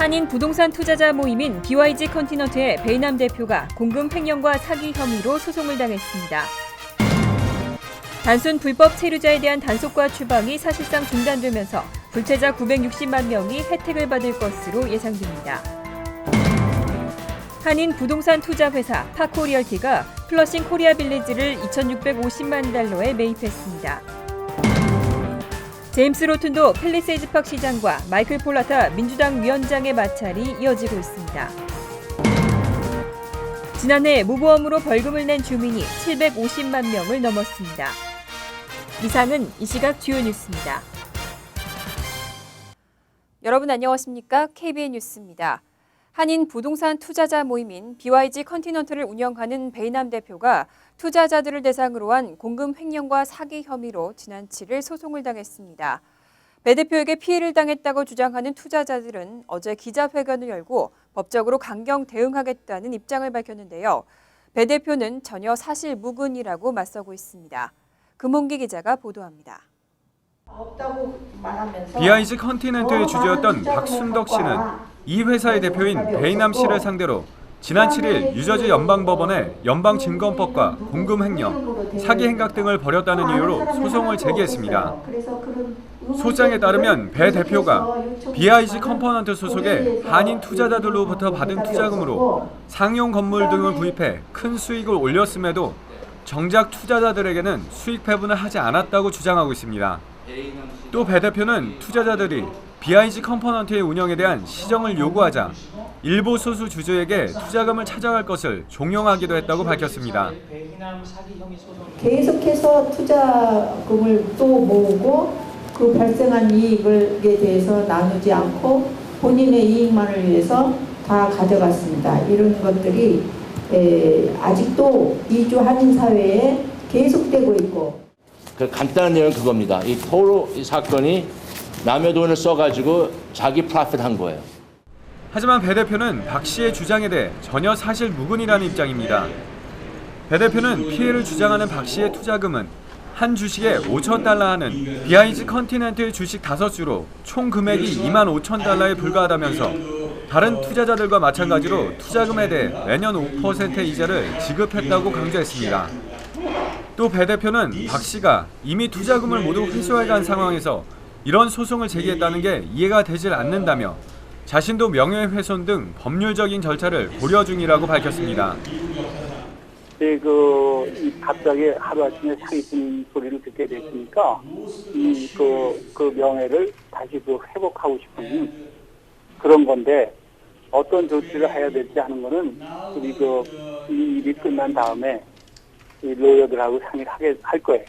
한인 부동산 투자자 모임인 BYG 컨티넌트의 베이남 대표가 공금 횡령과 사기 혐의로 소송을 당했습니다. 단순 불법 체류자에 대한 단속과 추방이 사실상 중단되면서 불체자 960만 명이 혜택을 받을 것으로 예상됩니다. 한인 부동산 투자 회사 파코리얼티가 플러싱 코리아 빌리지를 2,650만 달러에 매입했습니다. 제임스 로튼도 팰리세이즈 팍 시장과 마이클 폴라타 민주당 위원장의 마찰이 이어지고 있습니다. 지난해 무보험으로 벌금을 낸 주민이 750만 명을 넘었습니다. 이상은 이 시각 주요 뉴스입니다. 여러분 안녕하십니까? KBN 뉴스입니다. 한인 부동산 투자자 모임인 BYG 컨티넌트를 운영하는 베이남 대표가 투자자들을 대상으로 한 공금 횡령과 사기 혐의로 지난 7일 소송을 당했습니다. 배 대표에게 피해를 당했다고 주장하는 투자자들은 어제 기자회견을 열고 법적으로 강경 대응하겠다는 입장을 밝혔는데요. 배 대표는 전혀 사실 무근이라고 맞서고 있습니다. 금홍기 기자가 보도합니다. BYG 컨티넨트의 주주였던 박순덕 씨는 이 회사의 대표인 베이남 씨를 상대로 지난 7일 뉴저지 연방법원에 연방증권법과 공금 횡령, 사기 행각 등을 벌였다는 이유로 소송을 제기했습니다. 소장에 따르면 배 대표가 BYG 컴포넌트 소속의 한인 투자자들로부터 받은 투자금으로 상용 건물 등을 구입해 큰 수익을 올렸음에도 정작 투자자들에게는 수익 배분을 하지 않았다고 주장하고 있습니다. 또 배 대표는 투자자들이 BYG 컴포넌트의 운영에 대한 시정을 요구하자 일부 소수 주주에게 투자금을 찾아갈 것을 종용하기도 했다고 밝혔습니다. 계속해서 투자금을 또 모으고 그 발생한 이익에 대해서 나누지 않고 본인의 이익만을 위해서 다 가져갔습니다. 이런 것들이 아직도 이주 한인 사회에 계속되고 있고. 그 간단한 내용은 그겁니다. 이 토로 이 사건이 남의 돈을 써가지고 자기 프로핏 한 거예요. 하지만 배 대표는 박 씨의 주장에 대해 전혀 사실 무근이라는 입장입니다. 배 대표는 피해를 주장하는 박 씨의 투자금은 한 주식에 5천 달러 하는 BYG 컨티넨트의 주식 5주로 총 금액이 2만 5천 달러에 불과하다면서 다른 투자자들과 마찬가지로 투자금에 대해 매년 5%의 이자를 지급했다고 강조했습니다. 또 배 대표는 박 씨가 이미 투자금을 모두 회수해간 상황에서 이런 소송을 제기했다는 게 이해가 되질 않는다며 자신도 명예훼손 등 법률적인 절차를 고려 중이라고 밝혔습니다. 갑자기 하루아침에 사기친 소리를 듣게 됐으니까 그 명예를 다시 회복하고 싶은 그런 건데 어떤 조치를 해야 될지 하는 거는 우리 이 일이 끝난 다음에 로여들하고 상의를 할 거예요.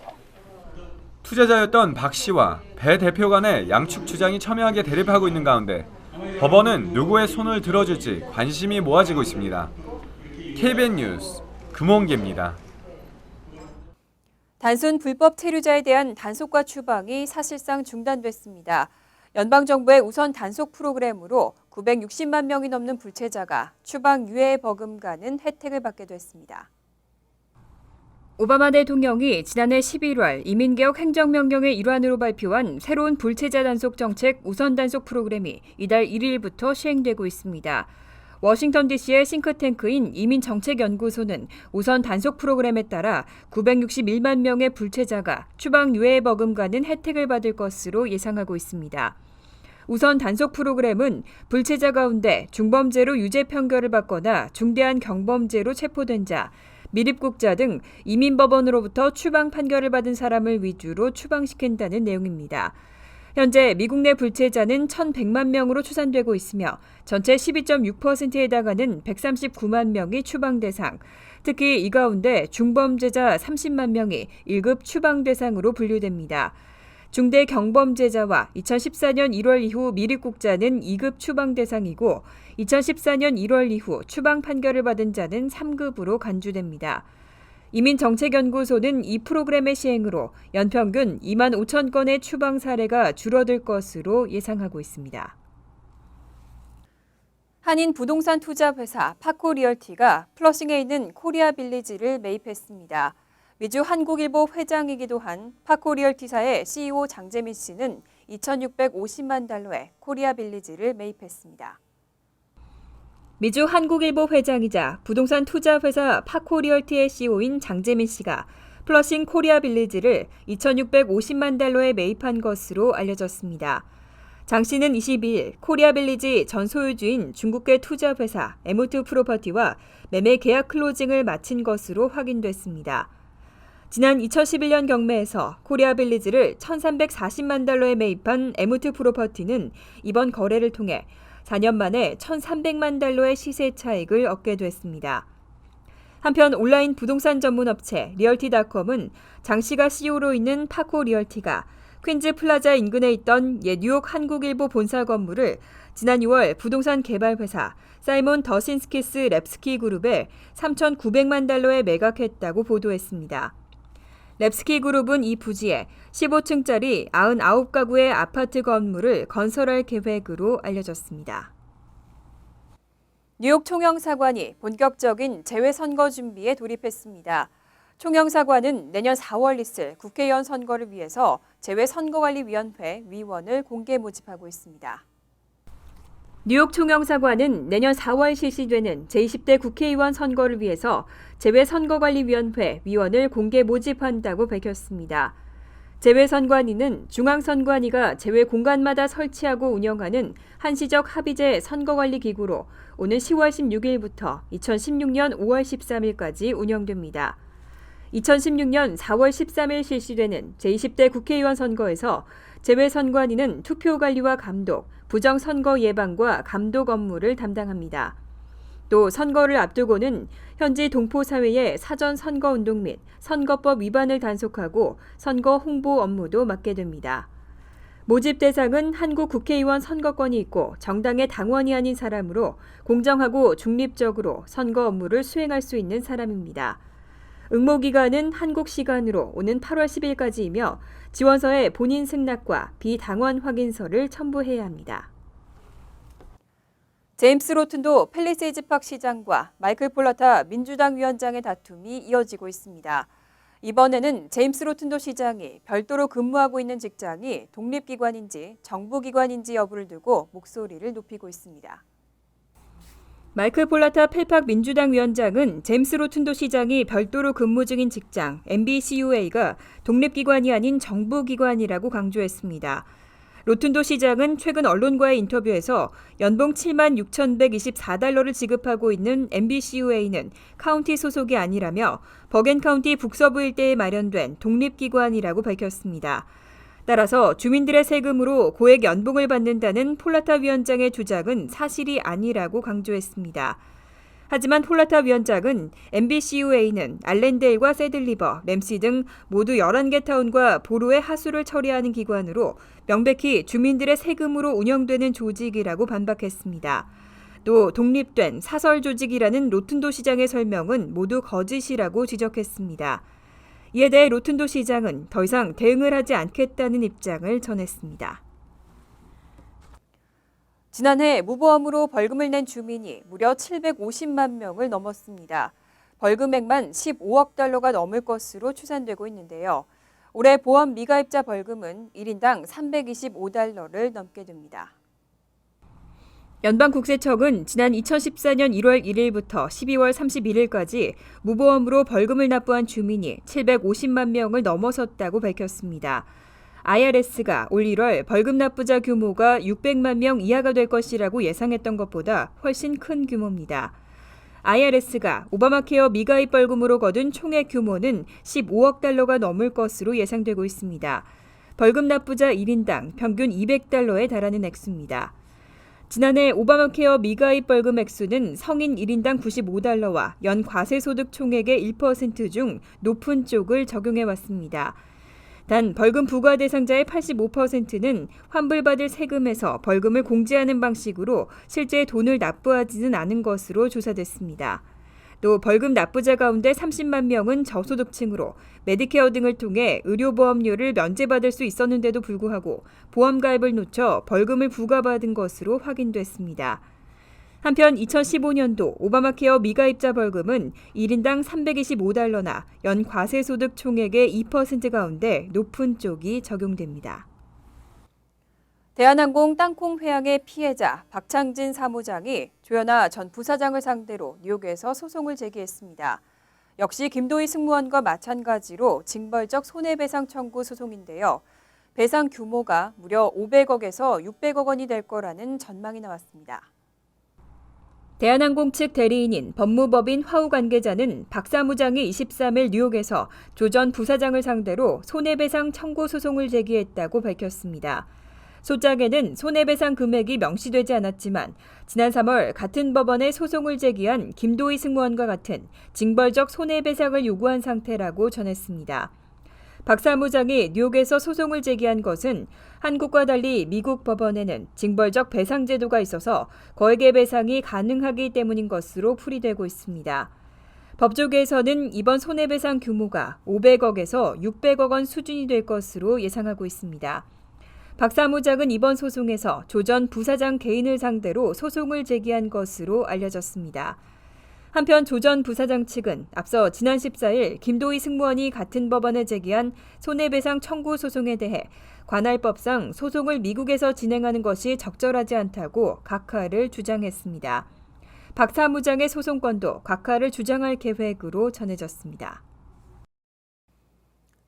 투자자였던 박 씨와 배 대표 간의 양측 주장이 첨예하게 대립하고 있는 가운데 법원은 누구의 손을 들어줄지 관심이 모아지고 있습니다. KBN 뉴스 금홍기입니다. 단순 불법 체류자에 대한 단속과 추방이 사실상 중단됐습니다. 연방정부의 우선 단속 프로그램으로 960만 명이 넘는 불체자가 추방 유예 버금가는 혜택을 받게 됐습니다. 오바마 대통령이 지난해 11월 이민개혁 행정명령의 일환으로 발표한 새로운 불체자 단속 정책 우선 단속 프로그램이 이달 1일부터 시행되고 있습니다. 워싱턴 DC의 싱크탱크인 이민정책연구소는 우선 단속 프로그램에 따라 961만 명의 불체자가 추방 유예 버금가는 혜택을 받을 것으로 예상하고 있습니다. 우선 단속 프로그램은 불체자 가운데 중범죄로 유죄 판결을 받거나 중대한 경범죄로 체포된 자, 미입국자 등 이민법원으로부터 추방 판결을 받은 사람을 위주로 추방시킨다는 내용입니다. 현재 미국 내 불체자는 1,100만 명으로 추산되고 있으며 전체 12.6%에 해당하는 139만 명이 추방 대상, 특히 이 가운데 중범죄자 30만 명이 1급 추방 대상으로 분류됩니다. 중대 경범죄자와 2014년 1월 이후 미입국자는 2급 추방 대상이고 2014년 1월 이후 추방 판결을 받은 자는 3급으로 간주됩니다. 이민정책연구소는 이 프로그램의 시행으로 연평균 2만 5천 건의 추방 사례가 줄어들 것으로 예상하고 있습니다. 한인 부동산 투자 회사 파코리얼티가 플러싱에 있는 코리아 빌리지를 매입했습니다. 미주 한국일보 회장이기도 한 파코리얼티사의 CEO 장재민 씨는 2,650만 달러의 코리아 빌리지를 매입했습니다. 미주 한국일보 회장이자 부동산 투자회사 파코리얼티의 CEO인 장재민 씨가 플러싱 코리아 빌리지를 2,650만 달러에 매입한 것으로 알려졌습니다. 장 씨는 22일 코리아 빌리지 전 소유주인 중국계 투자회사 M2 프로퍼티와 매매 계약 클로징을 마친 것으로 확인됐습니다. 지난 2011년 경매에서 코리아 빌리지를 1,340만 달러에 매입한 M2 프로퍼티는 이번 거래를 통해 4년 만에 1,300만 달러의 시세 차익을 얻게 됐습니다. 한편 온라인 부동산 전문 업체 리얼티닷컴은 장 씨가 CEO로 있는 파코 리얼티가 퀸즈 플라자 인근에 있던 옛 뉴욕 한국일보 본사 건물을 지난 6월 부동산 개발 회사 사이몬 더신스키스 랩스키 그룹에 3,900만 달러에 매각했다고 보도했습니다. 랩스키 그룹은 이 부지에 15층짜리 99가구의 아파트 건물을 건설할 계획으로 알려졌습니다. 뉴욕 총영사관이 본격적인 재외선거 준비에 돌입했습니다. 총영사관은 내년 4월 있을 국회의원 선거를 위해서 재외선거관리위원회 위원을 공개 모집하고 있습니다. 뉴욕 총영사관은 내년 4월 실시되는 제20대 국회의원 선거를 위해서 재외선거관리위원회 위원을 공개 모집한다고 밝혔습니다. 재외선관위는 중앙선관위가 재외 공간마다 설치하고 운영하는 한시적 합의제 선거관리기구로 오는 10월 16일부터 2016년 5월 13일까지 운영됩니다. 2016년 4월 13일 실시되는 제20대 국회의원 선거에서 재외선관위는 투표 관리와 감독, 부정선거 예방과 감독 업무를 담당합니다. 또 선거를 앞두고는 현지 동포사회의 사전 선거운동 및 선거법 위반을 단속하고 선거 홍보 업무도 맡게 됩니다. 모집 대상은 한국 국회의원 선거권이 있고 정당의 당원이 아닌 사람으로 공정하고 중립적으로 선거 업무를 수행할 수 있는 사람입니다. 응모 기간은 한국 시간으로 오는 8월 10일까지이며 지원서에 본인 승낙과 비당원 확인서를 첨부해야 합니다. 제임스 로튼도 팰리세이즈 팍 시장과 마이클 폴라타 민주당 위원장의 다툼이 이어지고 있습니다. 이번에는 제임스 로튼도 시장이 별도로 근무하고 있는 직장이 독립기관인지 정부기관인지 여부를 두고 목소리를 높이고 있습니다. 마이클 폴라타 펠팍 민주당 위원장은 제임스 로튼도 시장이 별도로 근무 중인 직장 MBCUA가 독립기관이 아닌 정부기관이라고 강조했습니다. 로튼도 시장은 최근 언론과의 인터뷰에서 연봉 76,124달러를 지급하고 있는 MBCUA는 카운티 소속이 아니라며 버겐카운티 북서부 일대에 마련된 독립기관이라고 밝혔습니다. 따라서 주민들의 세금으로 고액 연봉을 받는다는 폴라타 위원장의 주장은 사실이 아니라고 강조했습니다. 하지만 폴라타 위원장은 MBCUA는 알렌데일과 새들리버, 램시 등 모두 11개 타운과 보로의 하수를 처리하는 기관으로 명백히 주민들의 세금으로 운영되는 조직이라고 반박했습니다. 또 독립된 사설 조직이라는 로튼도 시장의 설명은 모두 거짓이라고 지적했습니다. 이에 대해 로튼도 시장은 더 이상 대응을 하지 않겠다는 입장을 전했습니다. 지난해 무보험으로 벌금을 낸 주민이 무려 750만 명을 넘었습니다. 벌금액만 15억 달러가 넘을 것으로 추산되고 있는데요. 올해 보험 미가입자 벌금은 1인당 325달러를 넘게 됩니다. 연방국세청은 지난 2014년 1월 1일부터 12월 31일까지 무보험으로 벌금을 납부한 주민이 750만 명을 넘어섰다고 밝혔습니다. IRS가 올 1월 벌금 납부자 규모가 600만 명 이하가 될 것이라고 예상했던 것보다 훨씬 큰 규모입니다. IRS가 오바마케어 미가입 벌금으로 거둔 총액 규모는 15억 달러가 넘을 것으로 예상되고 있습니다. 벌금 납부자 1인당 평균 200달러에 달하는 액수입니다. 지난해 오바마케어 미가입 벌금 액수는 성인 1인당 95달러와 연 과세소득 총액의 1% 중 높은 쪽을 적용해왔습니다. 단 벌금 부과 대상자의 85%는 환불받을 세금에서 벌금을 공제하는 방식으로 실제 돈을 납부하지는 않은 것으로 조사됐습니다. 또 벌금 납부자 가운데 30만 명은 저소득층으로 메디케어 등을 통해 의료보험료를 면제받을 수 있었는데도 불구하고 보험 가입을 놓쳐 벌금을 부과받은 것으로 확인됐습니다. 한편 2015년도 오바마케어 미가입자 벌금은 1인당 325달러나 연 과세소득 총액의 2% 가운데 높은 쪽이 적용됩니다. 대한항공 땅콩 회항의 피해자 박창진 사무장이 조현아 전 부사장을 상대로 뉴욕에서 소송을 제기했습니다. 역시 김도희 승무원과 마찬가지로 징벌적 손해배상 청구 소송인데요. 배상 규모가 무려 500억에서 600억 원이 될 거라는 전망이 나왔습니다. 대한항공 측 대리인인 법무법인 화우 관계자는 박 사무장이 23일 뉴욕에서 조 전 부사장을 상대로 손해배상 청구 소송을 제기했다고 밝혔습니다. 소장에는 손해배상 금액이 명시되지 않았지만 지난 3월 같은 법원에 소송을 제기한 김도희 승무원과 같은 징벌적 손해배상을 요구한 상태라고 전했습니다. 박 사무장이 뉴욕에서 소송을 제기한 것은 한국과 달리 미국 법원에는 징벌적 배상 제도가 있어서 거액의 배상이 가능하기 때문인 것으로 풀이되고 있습니다. 법조계에서는 이번 손해배상 규모가 500억에서 600억 원 수준이 될 것으로 예상하고 있습니다. 박 사무장은 이번 소송에서 조 전 부사장 개인을 상대로 소송을 제기한 것으로 알려졌습니다. 한편 조 전 부사장 측은 앞서 지난 14일 김도희 승무원이 같은 법원에 제기한 손해배상 청구 소송에 대해 관할법상 소송을 미국에서 진행하는 것이 적절하지 않다고 각하를 주장했습니다. 박 사무장의 소송권도 각하를 주장할 계획으로 전해졌습니다.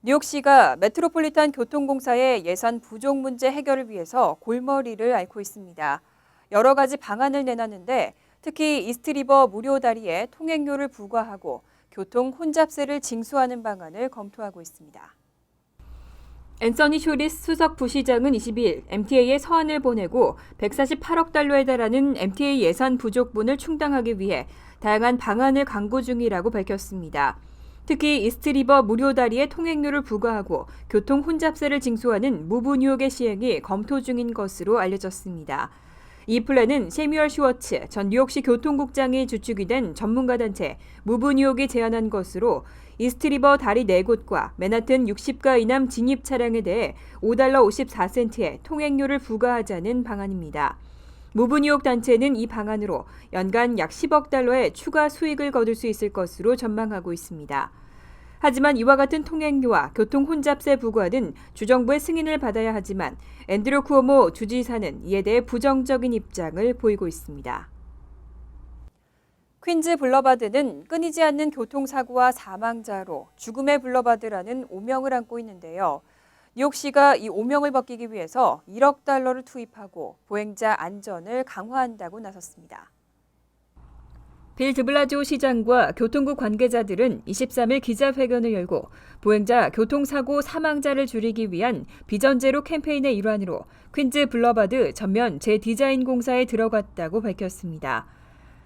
뉴욕시가 메트로폴리탄 교통공사의 예산 부족 문제 해결을 위해서 골머리를 앓고 있습니다. 여러 가지 방안을 내놨는데 특히 이스트리버 무료 다리에 통행료를 부과하고 교통 혼잡세를 징수하는 방안을 검토하고 있습니다. 앤서니 쇼리스 수석 부시장은 22일 MTA에 서한을 보내고 148억 달러에 달하는 MTA 예산 부족분을 충당하기 위해 다양한 방안을 강구 중이라고 밝혔습니다. 특히 이스트리버 무료 다리에 통행료를 부과하고 교통 혼잡세를 징수하는 무브 뉴욕의 시행이 검토 중인 것으로 알려졌습니다. 이 플랜은 세뮤얼 슈워츠 전 뉴욕시 교통국장이 주축이 된 전문가단체 무브 뉴욕이 제안한 것으로 이스트리버 다리 4곳과 맨하튼 60가 이남 진입 차량에 대해 $5 54센트의 통행료를 부과하자는 방안입니다. 무브 뉴욕 단체는 이 방안으로 연간 약 10억 달러의 추가 수익을 거둘 수 있을 것으로 전망하고 있습니다. 하지만 이와 같은 통행료와 교통 혼잡세 부과는 주정부의 승인을 받아야 하지만 앤드류 쿠오모 주지사는 이에 대해 부정적인 입장을 보이고 있습니다. 퀸즈 블러바드는 끊이지 않는 교통사고와 사망자로 죽음의 블러바드라는 오명을 안고 있는데요. 뉴욕시가 이 오명을 벗기기 위해서 1억 달러를 투입하고 보행자 안전을 강화한다고 나섰습니다. 빌 드블라지오 시장과 교통국 관계자들은 23일 기자회견을 열고 보행자 교통사고 사망자를 줄이기 위한 비전제로 캠페인의 일환으로 퀸즈 블러바드 전면 재디자인 공사에 들어갔다고 밝혔습니다.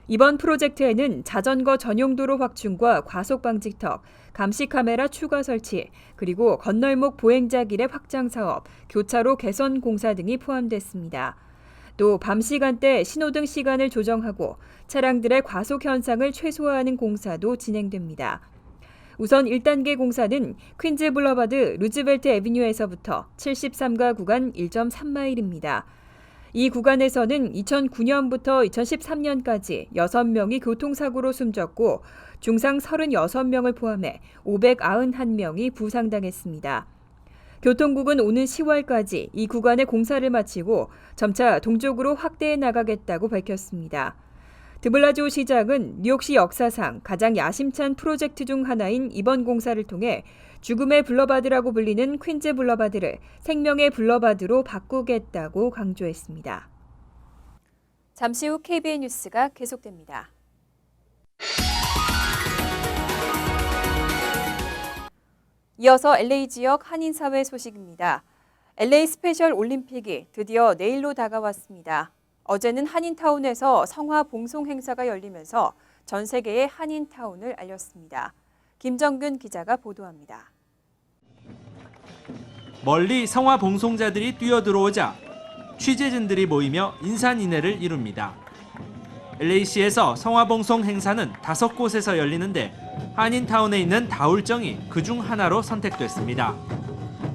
이번 프로젝트에는 자전거 전용 도로 확충과 과속 방지턱, 감시 카메라 추가 설치, 그리고 건널목 보행자길의 확장 사업, 교차로 개선 공사 등이 포함됐습니다. 또 밤 시간대 신호등 시간을 조정하고 차량들의 과속 현상을 최소화하는 공사도 진행됩니다. 우선 1단계 공사는 퀸즈 블러바드 루즈벨트 애비뉴에서부터 73가 구간 1.3마일입니다. 이 구간에서는 2009년부터 2013년까지 6명이 교통사고로 숨졌고 중상 36명을 포함해 591명이 부상당했습니다. 교통국은 오는 10월까지 이 구간의 공사를 마치고 점차 동쪽으로 확대해 나가겠다고 밝혔습니다. 드블라지오 시장은 뉴욕시 역사상 가장 야심찬 프로젝트 중 하나인 이번 공사를 통해 죽음의 블러바드라고 불리는 퀸즈 블러바드를 생명의 블러바드로 바꾸겠다고 강조했습니다. 잠시 후 KBN 뉴스가 계속됩니다. 이어서 LA 지역 한인사회 소식입니다. LA 스페셜 올림픽이 드디어 내일로 다가왔습니다. 어제는 한인타운에서 성화 봉송 행사가 열리면서 전 세계의 한인타운을 알렸습니다. 김정균 기자가 보도합니다. 멀리 성화 봉송자들이 뛰어들어오자 취재진들이 모이며 인산인해를 이룹니다. LA시에서 성화 봉송 행사는 5곳에서 열리는데 한인타운에 있는 다울정이 그중 하나로 선택됐습니다.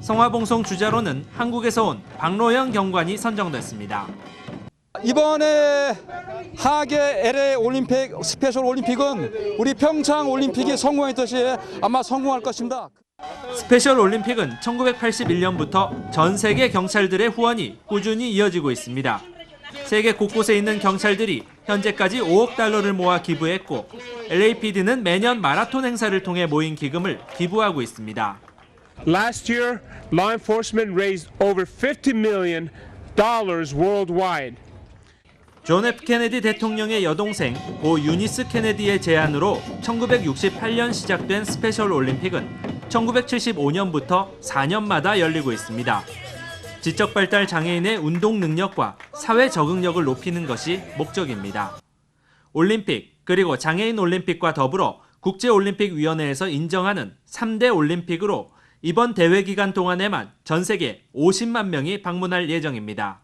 성화 봉송 주자로는 한국에서 온 박로영 경관이 선정됐습니다. 이번에 하계 LA 올림픽 스페셜 올림픽은 우리 평창 올림픽이 성공했듯이 아마 성공할 것입니다. 스페셜 올림픽은 1981년부터 전 세계 경찰들의 후원이 꾸준히 이어지고 있습니다. 세계 곳곳에 있는 경찰들이 현재까지 5억 달러를 모아 기부했고 LAPD는 매년 마라톤 행사를 통해 모인 기금을 기부하고 있습니다. Last year, law enforcement raised over $50 million worldwide. 존 F 케네디 대통령의 여동생 고 유니스 케네디의 제안으로 1968년 시작된 스페셜 올림픽은 1975년부터 4년마다 열리고 있습니다. 지적 발달 장애인의 운동 능력과 사회 적응력을 높이는 것이 목적입니다. 올림픽 그리고 장애인 올림픽과 더불어 국제올림픽위원회에서 인정하는 3대 올림픽으로 이번 대회 기간 동안에만 전 세계 50만 명이 방문할 예정입니다.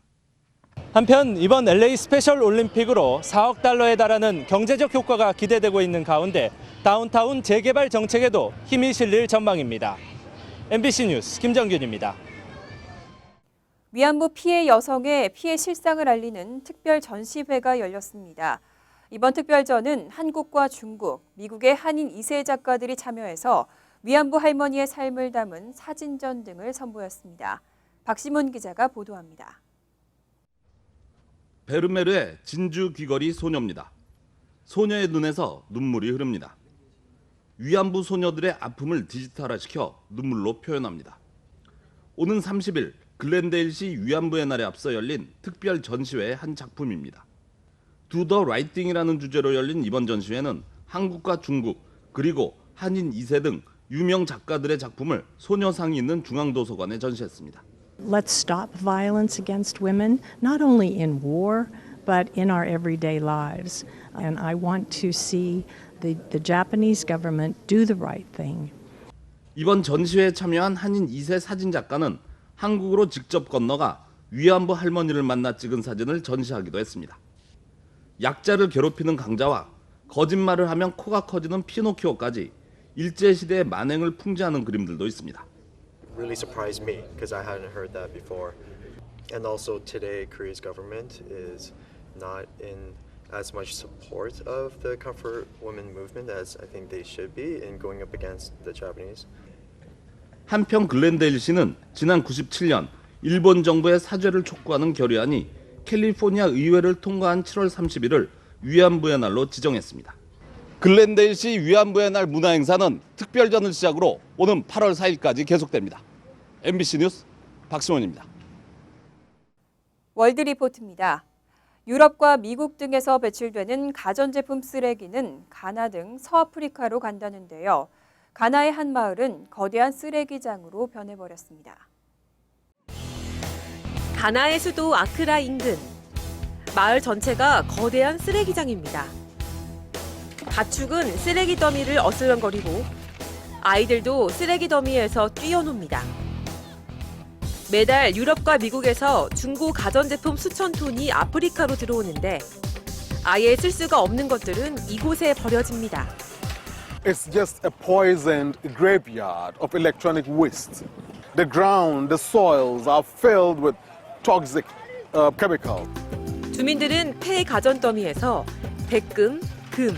한편 이번 LA 스페셜 올림픽으로 4억 달러에 달하는 경제적 효과가 기대되고 있는 가운데 다운타운 재개발 정책에도 힘이 실릴 전망입니다. MBC 뉴스 김정균입니다. 위안부 피해 여성의 피해 실상을 알리는 특별 전시회가 열렸습니다. 이번 특별전은 한국과 중국, 미국의 한인 2세 작가들이 참여해서 위안부 할머니의 삶을 담은 사진전 등을 선보였습니다. 박시문 기자가 보도합니다. 베르메르의 진주 귀걸이 소녀입니다. 소녀의 눈에서 눈물이 흐릅니다. 위안부 소녀들의 아픔을 디지털화시켜 눈물로 표현합니다. 오는 30일 글렌데일시 위안부의 날에 앞서 열린 특별 전시회의 한 작품입니다. Do the Right Thing이라는 주제로 열린 이번 전시회는 한국과 중국 그리고 한인 2세 등 유명 작가들의 작품을 소녀상이 있는 중앙도서관에 전시했습니다. Let's stop violence against women, not only in war, but in our everyday lives. And I want to see the Japanese government do the right thing. 이번 전시회에 참여한 한인 2세 사진 작가는 한국으로 직접 건너가 위안부 할머니를 만나 찍은 사진을 전시하기도 했습니다. 약자를 괴롭히는 강자와 거짓말을 하면 코가 커지는 피노키오까지 일제시대의 만행을 풍자하는 그림들도 있습니다. Really surprised me because I hadn't heard that before. And also today Korea's government is not in as much support of the comfort women movement as I think they should be in going up against the Japanese. 한편 글렌데일시는 지난 97년 일본 정부의 사죄를 촉구하는 결의안이 캘리포니아 의회를 통과한 7월 30일을 위안부의 날로 지정했습니다. 글렌데일시 위안부의 날 문화행사는 특별전을 시작으로 오는 8월 4일까지 계속됩니다. MBC 뉴스 박시원입니다. 월드리포트입니다. 유럽과 미국 등에서 배출되는 가전제품 쓰레기는 가나 등 서아프리카로 간다는데요. 가나의 한 마을은 거대한 쓰레기장으로 변해버렸습니다. 가나의 수도 아크라 인근. 마을 전체가 거대한 쓰레기장입니다. 가축은 쓰레기 더미를 어슬렁거리고 아이들도 쓰레기 더미에서 뛰어놉니다. 매달 유럽과 미국에서 중고 가전제품 수천 톤이 아프리카로 들어오는데 아예 쓸 수가 없는 것들은 이곳에 버려집니다. It's just a poisoned graveyard of electronic waste. The ground, the soils are filled with toxic chemicals. 주민들은 폐 가전 더미에서 백금, 금,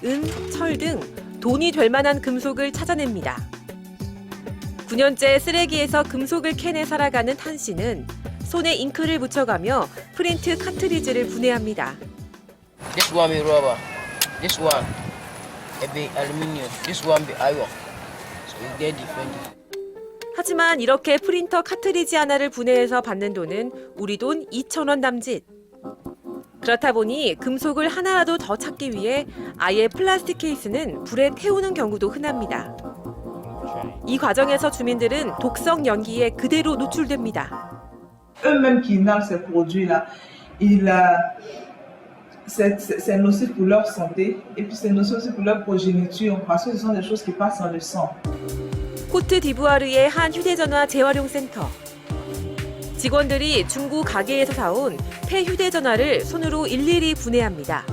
은, 철 등 돈이 될 만한 금속을 찾아냅니다. 9년째 쓰레기에서 금속을 캐내 살아가는 한 씨는 손에 잉크를 묻혀가며 프린트 카트리지를 분해합니다. This one be rubber, this one be aluminium, this one be iron. So it's very different. 하지만 이렇게 프린터 카트리지 하나를 분해해서 받는 돈은 우리 돈 2,000원 남짓. 그렇다 보니 금속을 하나라도 더 찾기 위해 아예 플라스틱 케이스는 불에 태우는 경우도 흔합니다. 이 과정에서 주민들은 독성 연기에 그대로 노출됩니다. Eux-mêmes qui inhalent ces produits-là, c'est nocif pour leur santé et puis c'est nocif aussi pour leur progéniture parce que ce sont des choses qui passent dans le sang. 코트 디부아르의 한 휴대전화 재활용 센터. 직원들이 중고 가게에서 사온 폐 휴대전화를 손으로 일일이 분해합니다.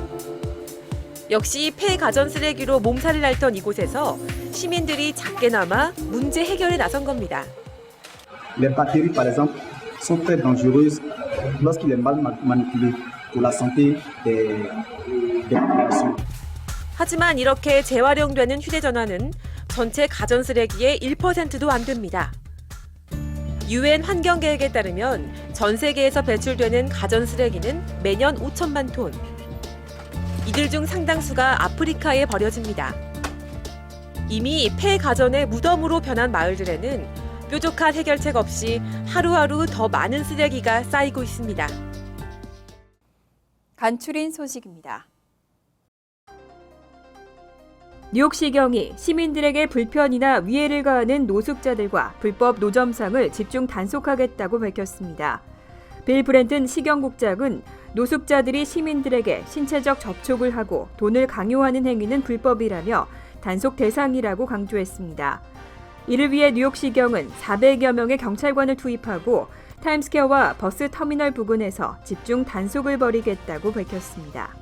역시 폐 가전 쓰레기로 몸살을 앓던 이곳에서 시민들이 작게나마 문제 해결에 나선 겁니다. Les bactéries, par exemple, sont très dangereuses lorsqu'il est mal manipulé pour la santé des populations. 하지만 이렇게 재활용되는 휴대전화는 전체 가전 쓰레기의 1%도 안 됩니다. UN 환경계획에 따르면 전 세계에서 배출되는 가전 쓰레기는 매년 5천만 톤. 이들 중 상당수가 아프리카에 버려집니다. 이미 폐가전의 무덤으로 변한 마을들에는 뾰족한 해결책 없이 하루하루 더 많은 쓰레기가 쌓이고 있습니다. 간추린 소식입니다. 뉴욕시경이 시민들에게 불편이나 위해를 가하는 노숙자들과 불법 노점상을 집중 단속하겠다고 밝혔습니다. 빌 브랜튼 시경국장은 노숙자들이 시민들에게 신체적 접촉을 하고 돈을 강요하는 행위는 불법이라며 단속 대상이라고 강조했습니다. 이를 위해 뉴욕시경은 400여 명의 경찰관을 투입하고 타임스퀘어와 버스 터미널 부근에서 집중 단속을 벌이겠다고 밝혔습니다.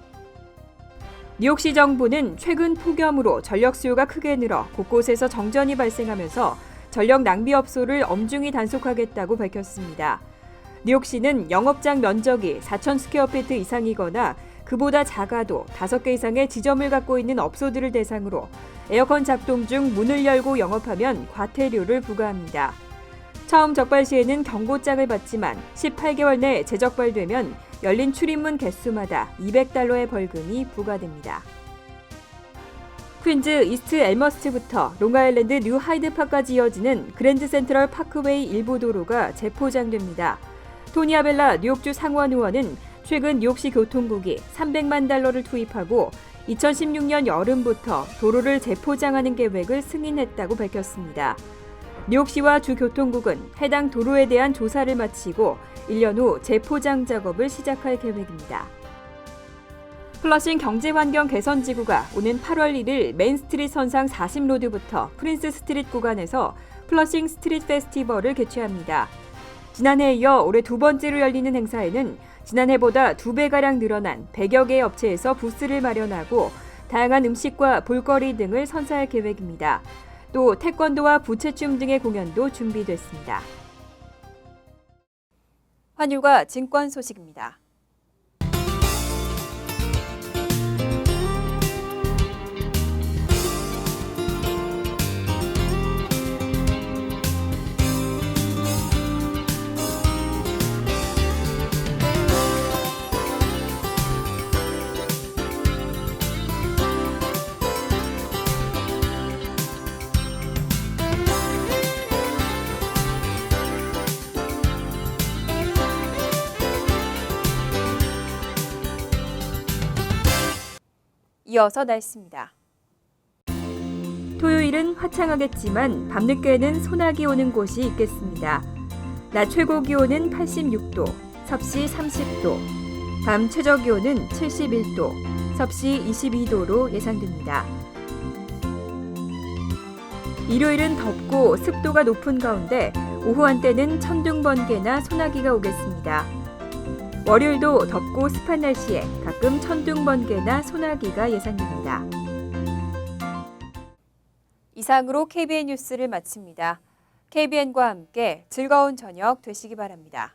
뉴욕시 정부는 최근 폭염으로 전력 수요가 크게 늘어 곳곳에서 정전이 발생하면서 전력 낭비 업소를 엄중히 단속하겠다고 밝혔습니다. 뉴욕시는 영업장 면적이 4,000 스퀘어피트 이상이거나 그보다 작아도 5개 이상의 지점을 갖고 있는 업소들을 대상으로 에어컨 작동 중 문을 열고 영업하면 과태료를 부과합니다. 처음 적발 시에는 경고장을 받지만 18개월 내에 재적발되면 열린 출입문 개수마다 $200의 벌금이 부과됩니다. 퀸즈 이스트 엘머스트부터 롱아일랜드 뉴 하이드파크까지 이어지는 그랜드 센트럴 파크웨이 일부 도로가 재포장됩니다. 토니 아벨라 뉴욕주 상원 의원은 최근 뉴욕시 교통국이 $300만 투입하고 2016년 여름부터 도로를 재포장하는 계획을 승인했다고 밝혔습니다. 뉴욕시와 주교통국은 해당 도로에 대한 조사를 마치고 1년 후 재포장 작업을 시작할 계획입니다. 플러싱 경제환경 개선지구가 오는 8월 1일 메인스트리트 선상 40로드부터 프린스 스트리트 구간에서 플러싱 스트리트 페스티벌을 개최합니다. 지난해에 이어 올해 두 번째로 열리는 행사에는 지난해보다 2배가량 늘어난 100여 개의 업체에서 부스를 마련하고 다양한 음식과 볼거리 등을 선사할 계획입니다. 또 태권도와 부채춤 등의 공연도 준비됐습니다. 환율과 증권 소식입니다. 이어서 날씨입니다. 토요일은 화창하겠지만 밤늦게는 소나기 오는 곳이 있겠습니다. 낮 최고 기온은 86도, 섭씨 30도, 밤 최저 기온은 71도, 섭씨 22도로 예상됩니다. 일요일은 덥고 습도가 높은 가운데 오후 한때는 천둥 번개나 소나기가 오겠습니다. 월요일도 덥고 습한 날씨에 가끔 천둥 번개나 소나기가 예상됩니다. 이상으로 KBN 뉴스를 마칩니다. KBN과 함께 즐거운 저녁 되시기 바랍니다.